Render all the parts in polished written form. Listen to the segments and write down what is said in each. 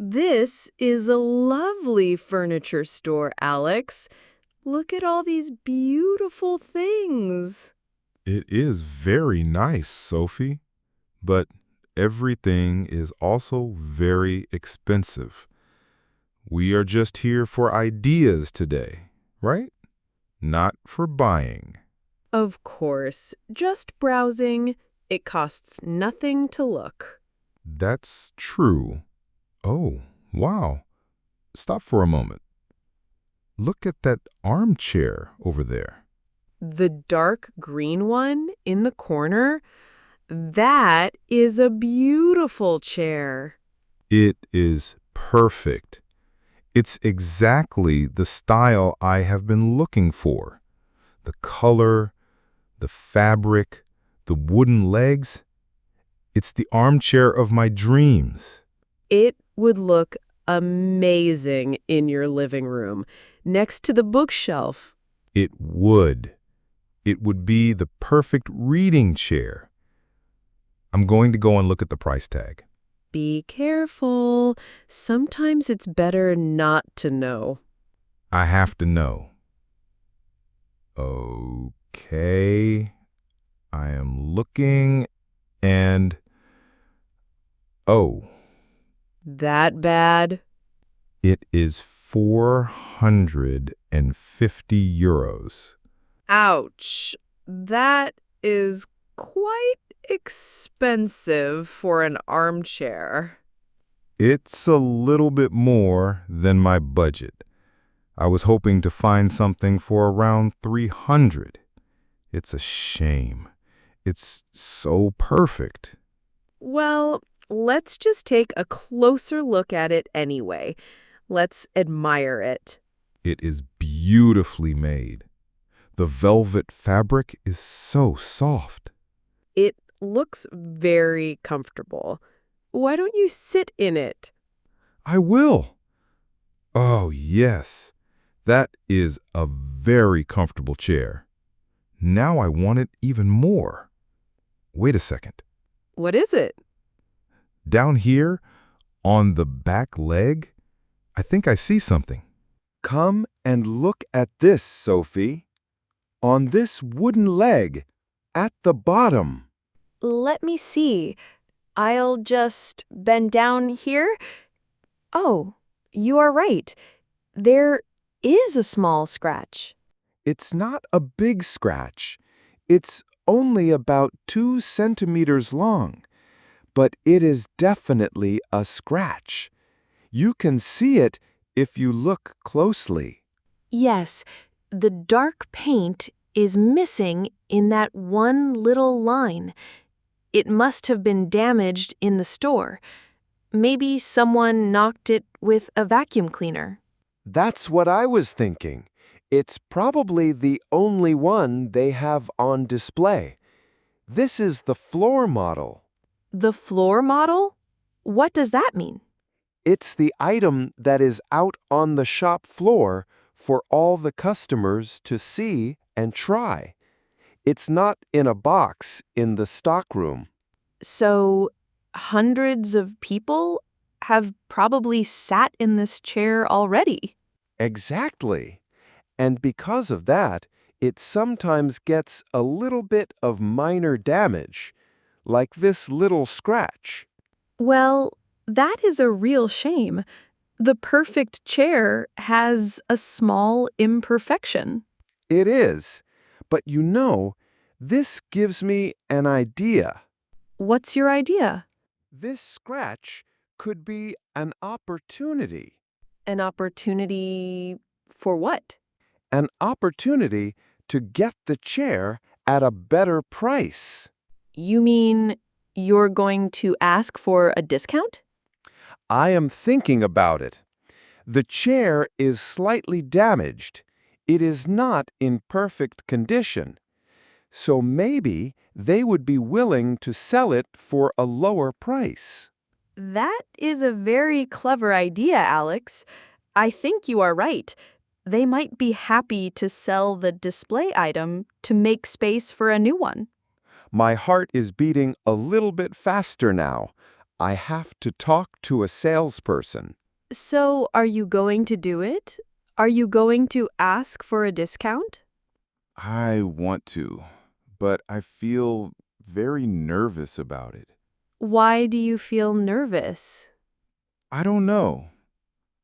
This is a lovely furniture store, Alex. Look at all these beautiful things. It is very nice, Sophie, but everything is also very expensive. We are just here for ideas today, right? Not for buying. Of course, just browsing. It costs nothing to look. That's true. Oh, wow. Stop for a moment. Look at that armchair over there. The dark green one in the corner, that is a beautiful chair. It is perfect. It's exactly the style I have been looking for. The color, the fabric, the wooden legs. It's the armchair of my dreams. It would look amazing in your living room, next to the bookshelf. It would. It would be the perfect reading chair. I'm going to go and look at the price tag. Be careful. Sometimes it's better not to know. I have to know. Okay. I am looking and... Oh, That bad? it is 450 euros. Ouch. That is quite expensive for an armchair. It's a little bit more than my budget. I was hoping to find something for around 300. It's a shame. It's so perfect. Well, let's just take a closer look at it anyway. Let's admire it. It is beautifully made. The velvet fabric is so soft. It looks very comfortable. Why don't you sit in it? I will. Oh, yes. That is a very comfortable chair. Now I want it even more. Wait a second. What is it? Down here, on the back leg, I think I see something. Come and look at this, Sophie. On this wooden leg, at the bottom. Let me see. I'll just bend down here. Oh, you are right. There is a small scratch. It's not a big scratch. It's only about 2 centimeters long, but it is definitely a scratch. You can see it if you look closely. Yes, the dark paint is missing in that one little line. It must have been damaged in the store. Maybe someone knocked it with a vacuum cleaner. That's what I was thinking. It's probably the only one they have on display. This is the floor model. The floor model? What does that mean? It's the item that is out on the shop floor for all the customers to see and try. It's not in a box in the stockroom. So, hundreds of people have probably sat in this chair already. Exactly. And because of that, it sometimes gets a little bit of minor damage, like this little scratch. Well, that is a real shame. The perfect chair has a small imperfection. It is. But you know, this gives me an idea. What's your idea? This scratch could be an opportunity. An opportunity for what? An opportunity to get the chair at a better price. You mean you're going to ask for a discount? I am thinking about it. The chair is slightly damaged. It is not in perfect condition. So maybe they would be willing to sell it for a lower price. That is a very clever idea, Alex. I think you are right. They might be happy to sell the display item to make space for a new one. My heart is beating a little bit faster now. I have to talk to a salesperson. So, are you going to do it? Are you going to ask for a discount? I want to, but I feel very nervous about it. Why do you feel nervous? I don't know.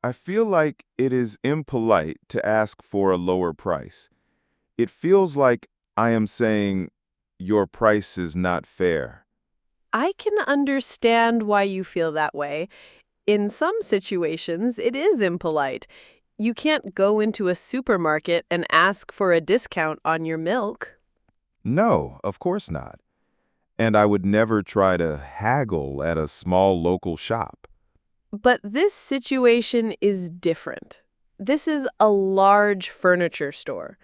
I feel like it is impolite to ask for a lower price. It feels like I am saying, your price is not fair. I can understand why you feel that way. In some situations, it is impolite. You can't go into a supermarket and ask for a discount on your milk. No, of course not. And I would never try to haggle at a small local shop. But this situation is different. This is a large furniture store,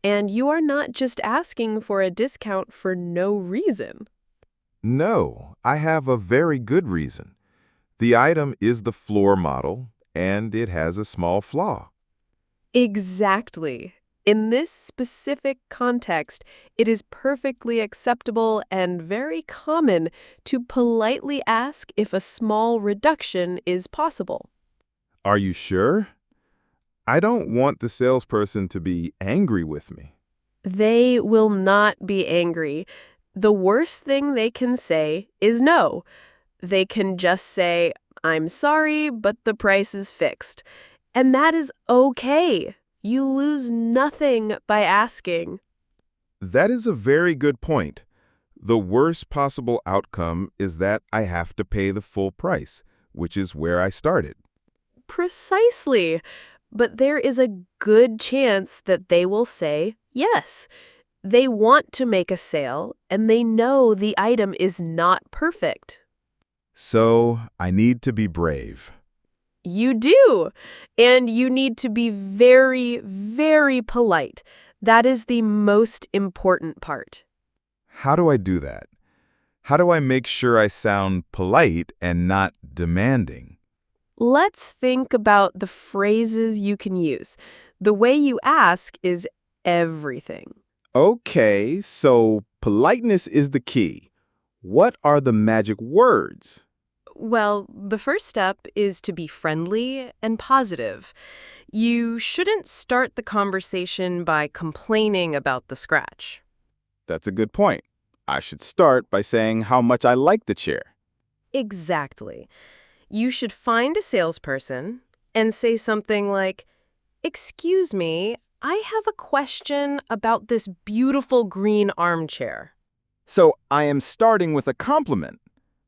and you are not just asking for a discount for no reason. No, I have a very good reason. The item is the floor model, and it has a small flaw. Exactly. In this specific context, it is perfectly acceptable and very common to politely ask if a small reduction is possible. Are you sure? I don't want the salesperson to be angry with me. They will not be angry. The worst thing they can say is no. They can just say, "I'm sorry, but the price is fixed." And that is okay. You lose nothing by asking. That is a very good point. The worst possible outcome is that I have to pay the full price, which is where I started. Precisely. But there is a good chance that they will say yes. They want to make a sale, and they know the item is not perfect. So I need to be brave. You do. And you need to be very, very polite. That is the most important part. How do I do that? How do I make sure I sound polite and not demanding? Let's think about the phrases you can use. The way you ask is everything. Okay, so politeness is the key. What are the magic words? Well, the first step is to be friendly and positive. You shouldn't start the conversation by complaining about the scratch. That's a good point. I should start by saying how much I like the chair. Exactly. You should find a salesperson and say something like, "Excuse me, I have a question about this beautiful green armchair." So I am starting with a compliment.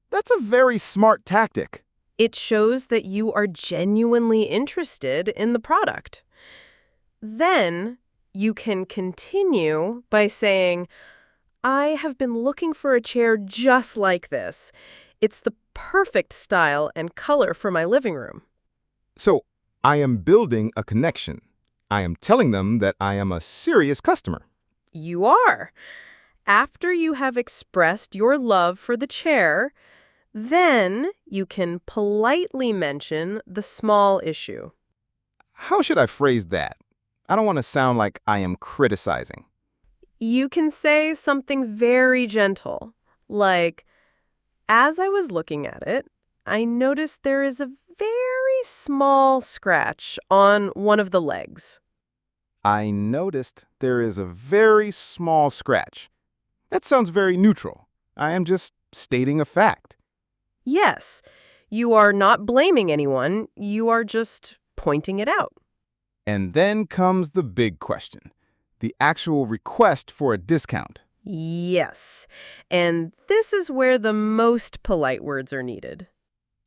That's a very smart tactic. It shows that you are genuinely interested in the product. Then you can continue by saying, "I have been looking for a chair just like this. It's the perfect style and color for my living room." So I am building a connection. I am telling them that I am a serious customer. You are. After you have expressed your love for the chair, then you can politely mention the small issue. How should I phrase that? I don't want to sound like I am criticizing. You can say something very gentle, like, "As I was looking at it, I noticed there is a very small scratch on one of the legs." I noticed there is a very small scratch. That sounds very neutral. I am just stating a fact. Yes, you are not blaming anyone, you are just pointing it out. And then comes the big question, the actual request for a discount. Yes, and this is where the most polite words are needed.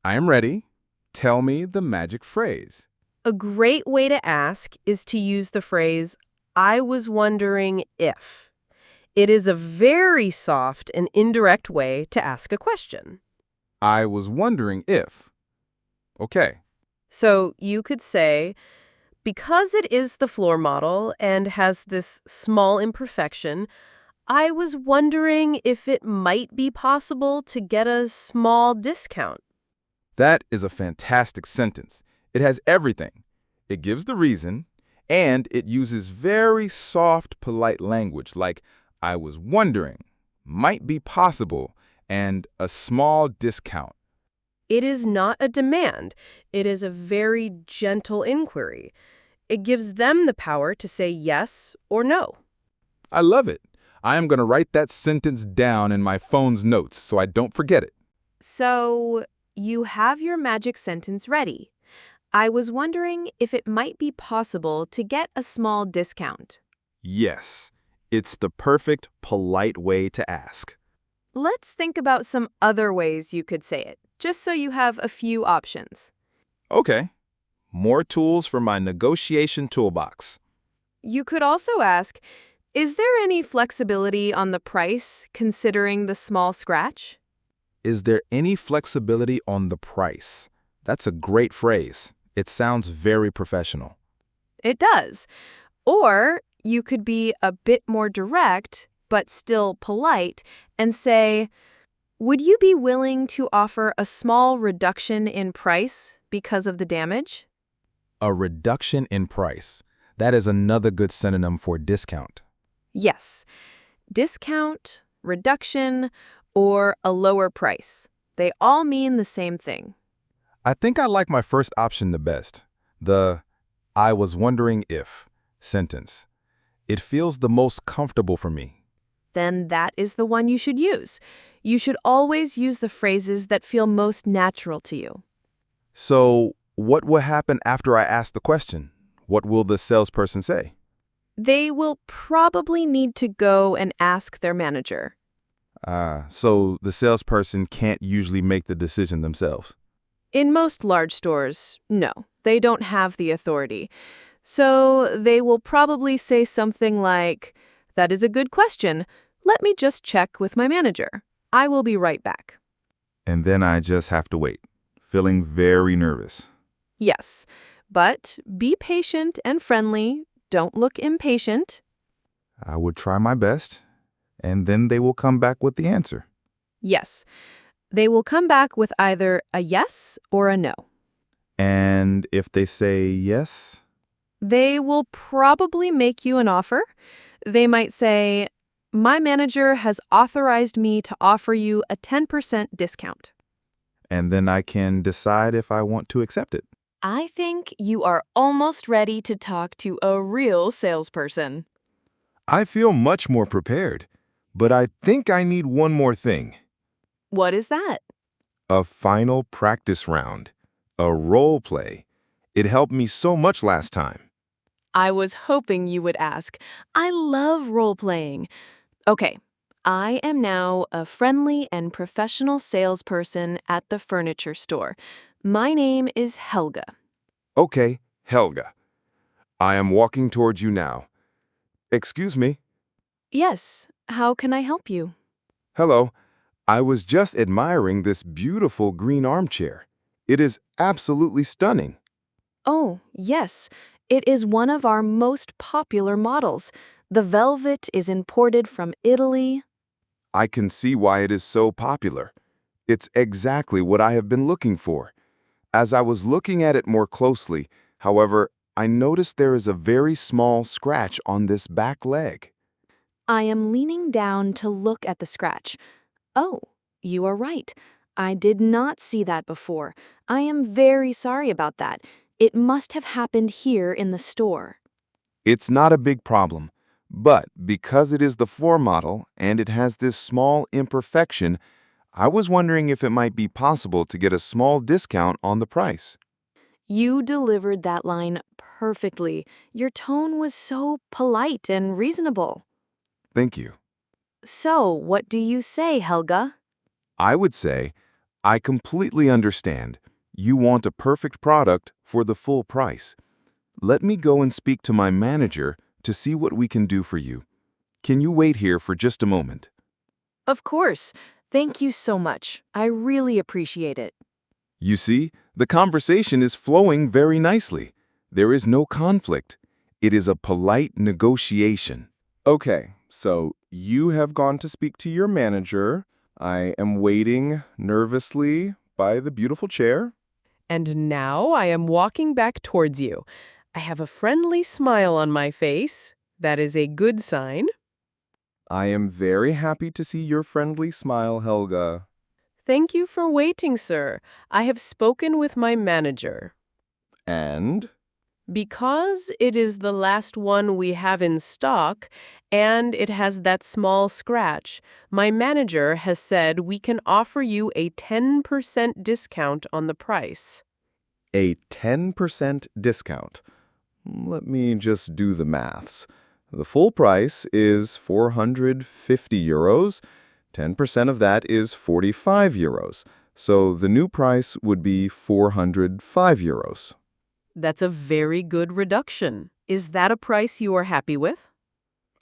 I am ready. Tell me the magic phrase. A great way to ask is to use the phrase, "I was wondering if." It is a very soft and indirect way to ask a question. I was wondering if. Okay. So you could say, "Because it is the floor model and has this small imperfection, I was wondering if it might be possible to get a small discount." That is a fantastic sentence. It has everything. It gives the reason, and it uses very soft, polite language like, I was wondering, might be possible, and a small discount. It is not a demand. It is a very gentle inquiry. It gives them the power to say yes or no. I love it. I am going to write that sentence down in my phone's notes so I don't forget it. So, you have your magic sentence ready. I was wondering if it might be possible to get a small discount. Yes, it's the perfect, polite way to ask. Let's think about some other ways you could say it, just so you have a few options. Okay, more tools for my negotiation toolbox. You could also ask, is there any flexibility on the price considering the small scratch? Is there any flexibility on the price? That's a great phrase. It sounds very professional. It does. Or you could be a bit more direct, but still polite, and say, would you be willing to offer a small reduction in price because of the damage? A reduction in price. That is another good synonym for discount. Yes. Discount, reduction, or a lower price. They all mean the same thing. I think I like my first option the best. The "I was wondering if" sentence. It feels the most comfortable for me. Then that is the one you should use. You should always use the phrases that feel most natural to you. So, what will happen after I ask the question? What will the salesperson say? They will probably need to go and ask their manager. So the salesperson can't usually make the decision themselves. In most large stores, no, they don't have the authority. So they will probably say something like, "That is a good question. Let me just check with my manager. I will be right back." And then I just have to wait, feeling very nervous. Yes, but be patient and friendly. Don't look impatient. I would try my best, and then they will come back with the answer. Yes, they will come back with either a yes or a no. And if they say yes? They will probably make you an offer. They might say, "My manager has authorized me to offer you a 10% discount." And then I can decide if I want to accept it. I think you are almost ready to talk to a real salesperson. I feel much more prepared, but I think I need one more thing. What is that? A final practice round. A role play. It helped me so much last time. I was hoping you would ask. I love role-playing. Okay, I am now a friendly and professional salesperson at the furniture store. My name is Helga. Okay, Helga. I am walking towards you now. Excuse me. Yes, how can I help you? Hello. I was just admiring this beautiful green armchair. It is absolutely stunning. Oh, yes. It is one of our most popular models. The velvet is imported from Italy. I can see why it is so popular. It's exactly what I have been looking for. As I was looking at it more closely, however, I noticed there is a very small scratch on this back leg. I am leaning down to look at the scratch. Oh, you are right. I did not see that before. I am very sorry about that. It must have happened here in the store. It's not a big problem, but because it is the floor model and it has this small imperfection, I was wondering if it might be possible to get a small discount on the price. You delivered that line perfectly. Your tone was so polite and reasonable. Thank you. So, what do you say, Helga? I would say, I completely understand. You want a perfect product for the full price. Let me go and speak to my manager to see what we can do for you. Can you wait here for just a moment? Of course. Thank you so much. I really appreciate it. You see, the conversation is flowing very nicely. There is no conflict. It is a polite negotiation. Okay, so you have gone to speak to your manager. I am waiting nervously by the beautiful chair. And now I am walking back towards you. I have a friendly smile on my face. That is a good sign. I am very happy to see your friendly smile, Helga. Thank you for waiting, sir. I have spoken with my manager. And? Because it is the last one we have in stock and it has that small scratch, my manager has said we can offer you a 10% discount on the price. A 10% discount. Let me just do the maths. The full price is 450 euros. 10% of that is 45 euros. So the new price would be 405 euros. That's a very good reduction. Is that a price you are happy with?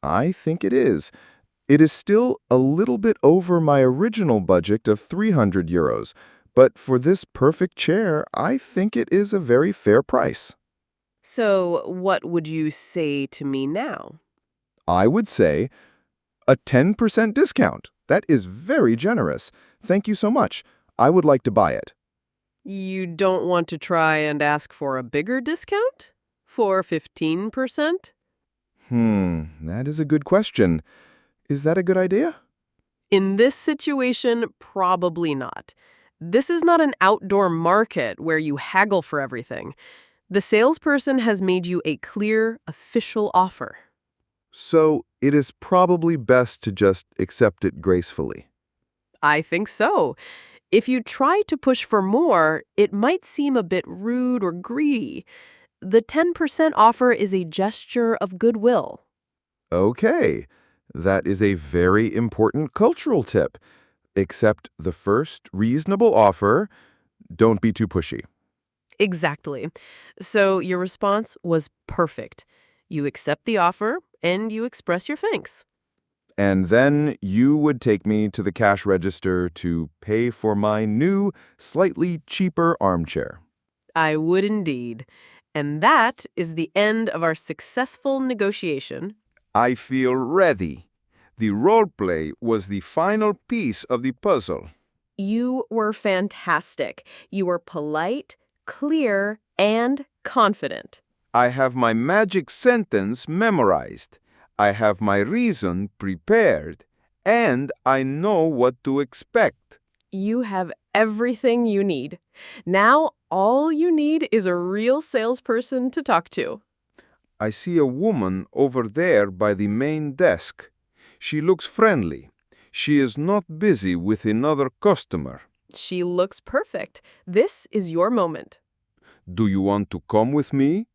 I think it is. It is still a little bit over my original budget of 300 euros, but for this perfect chair, I think it is a very fair price. So, what would you say to me now? I would say a 10% discount. That is very generous. Thank you so much. I would like to buy it. You don't want to try and ask for a bigger discount? For 15%? That is a good question. Is that a good idea? In this situation, probably not. This is not an outdoor market where you haggle for everything. The salesperson has made you a clear, official offer. So it is probably best to just accept it gracefully. I think so. If you try to push for more, it might seem a bit rude or greedy. The 10% offer is a gesture of goodwill. Okay, that is a very important cultural tip. Accept the first reasonable offer. Don't be too pushy. Exactly. So your response was perfect. You accept the offer and you express your thanks. And then you would take me to the cash register to pay for my new, slightly cheaper armchair. I would indeed. And that is the end of our successful negotiation. I feel ready. The roleplay was the final piece of the puzzle. You were fantastic. You were polite, clear, and confident. I have my magic sentence memorized. I have my reason prepared. And I know what to expect. You have everything you need. Now, all you need is a real salesperson to talk to. I see a woman over there by the main desk. She looks friendly. She is not busy with another customer. She looks perfect. This is your moment. Do you want to come with me?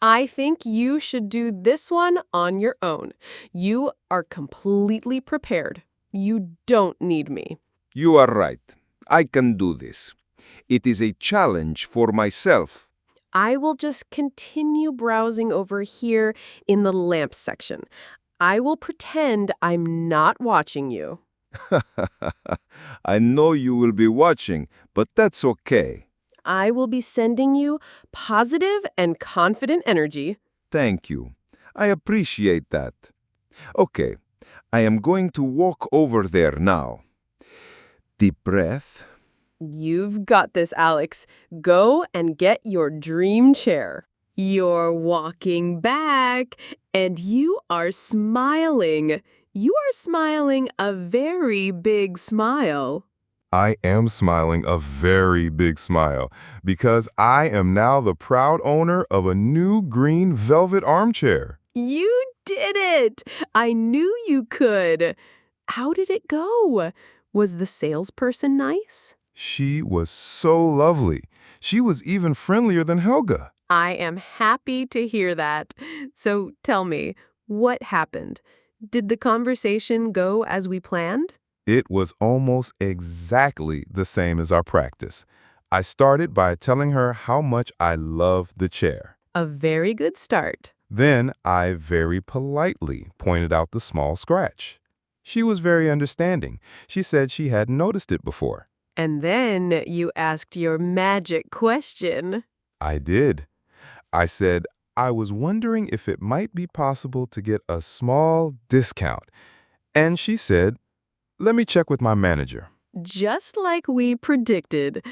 I think you should do this one on your own. You are completely prepared. You don't need me. You are right. I can do this. It is a challenge for myself. I will just continue browsing over here in the lamp section. I will pretend I'm not watching you. I know you will be watching, but that's okay. I will be sending you positive and confident energy. Thank you. I appreciate that. Okay, I am going to walk over there now. Deep breath. You've got this, Alex. Go and get your dream chair. You're walking back, and you are smiling. You are smiling a very big smile. I am smiling a very big smile because I am now the proud owner of a new green velvet armchair. You did it! I knew you could. How did it go? Was the salesperson nice? She was so lovely. She was even friendlier than Helga. I am happy to hear that. So tell me, what happened? Did the conversation go as we planned? It was almost exactly the same as our practice. I started by telling her how much I loved the chair. A very good start. Then I very politely pointed out the small scratch. She was very understanding. She said she hadn't noticed it before. And then you asked your magic question. I did. I said, I was wondering if it might be possible to get a small discount. And she said, let me check with my manager. Just like we predicted.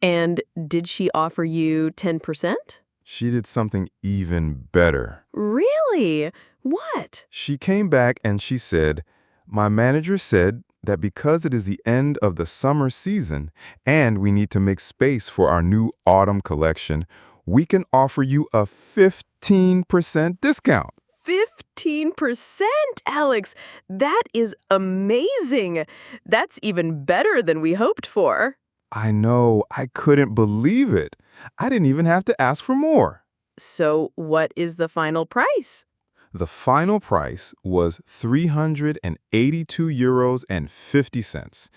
And did she offer you 10%? She did something even better. Really? What? She came back and she said, my manager said that because it is the end of the summer season and we need to make space for our new autumn collection, we can offer you a 15% discount. 15%, Alex! That is amazing! That's even better than we hoped for. I know, I couldn't believe it. I didn't even have to ask for more. So what is the final price? The final price was €382.50.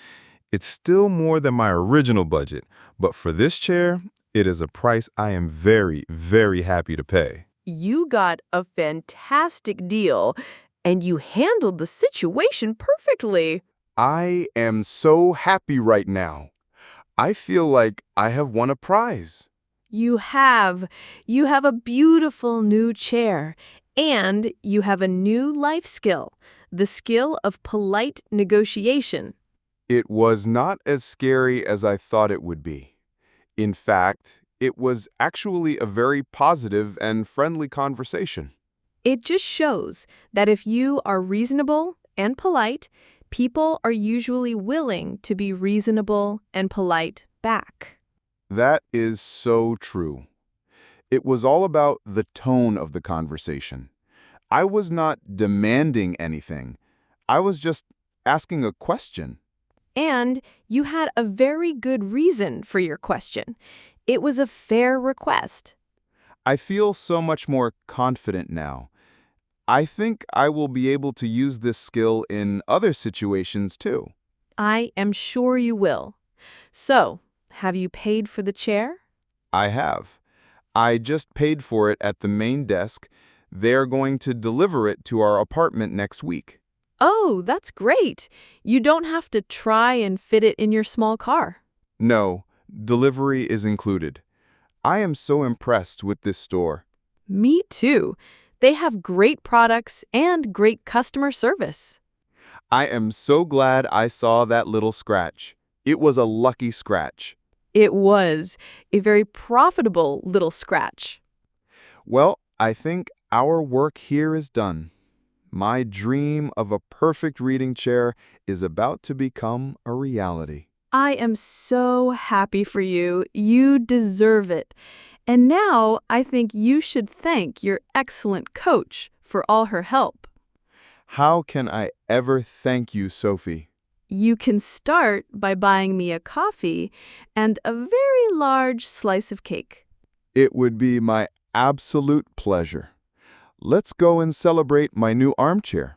It's still more than my original budget, but for this chair, it is a price I am very, very happy to pay. You got a fantastic deal, and you handled the situation perfectly. I am so happy right now. I feel like I have won a prize. You have. You have a beautiful new chair, and you have a new life skill, the skill of polite negotiation. It was not as scary as I thought it would be. In fact, it was actually a very positive and friendly conversation. It just shows that if you are reasonable and polite, people are usually willing to be reasonable and polite back. That is so true. It was all about the tone of the conversation. I was not demanding anything. I was just asking a question. And you had a very good reason for your question. It was a fair request. I feel so much more confident now. I think I will be able to use this skill in other situations too. I am sure you will. So, have you paid for the chair? I have. I just paid for it at the main desk. They're going to deliver it to our apartment next week. Oh, that's great. You don't have to try and fit it in your small car. No, delivery is included. I am so impressed with this store. Me too. They have great products and great customer service. I am so glad I saw that little scratch. It was a lucky scratch. It was a very profitable little scratch. Well, I think our work here is done. My dream of a perfect reading chair is about to become a reality. I am so happy for you. You deserve it. And now I think you should thank your excellent coach for all her help. How can I ever thank you, Sophie? You can start by buying me a coffee and a very large slice of cake. It would be my absolute pleasure. Let's go and celebrate my new armchair.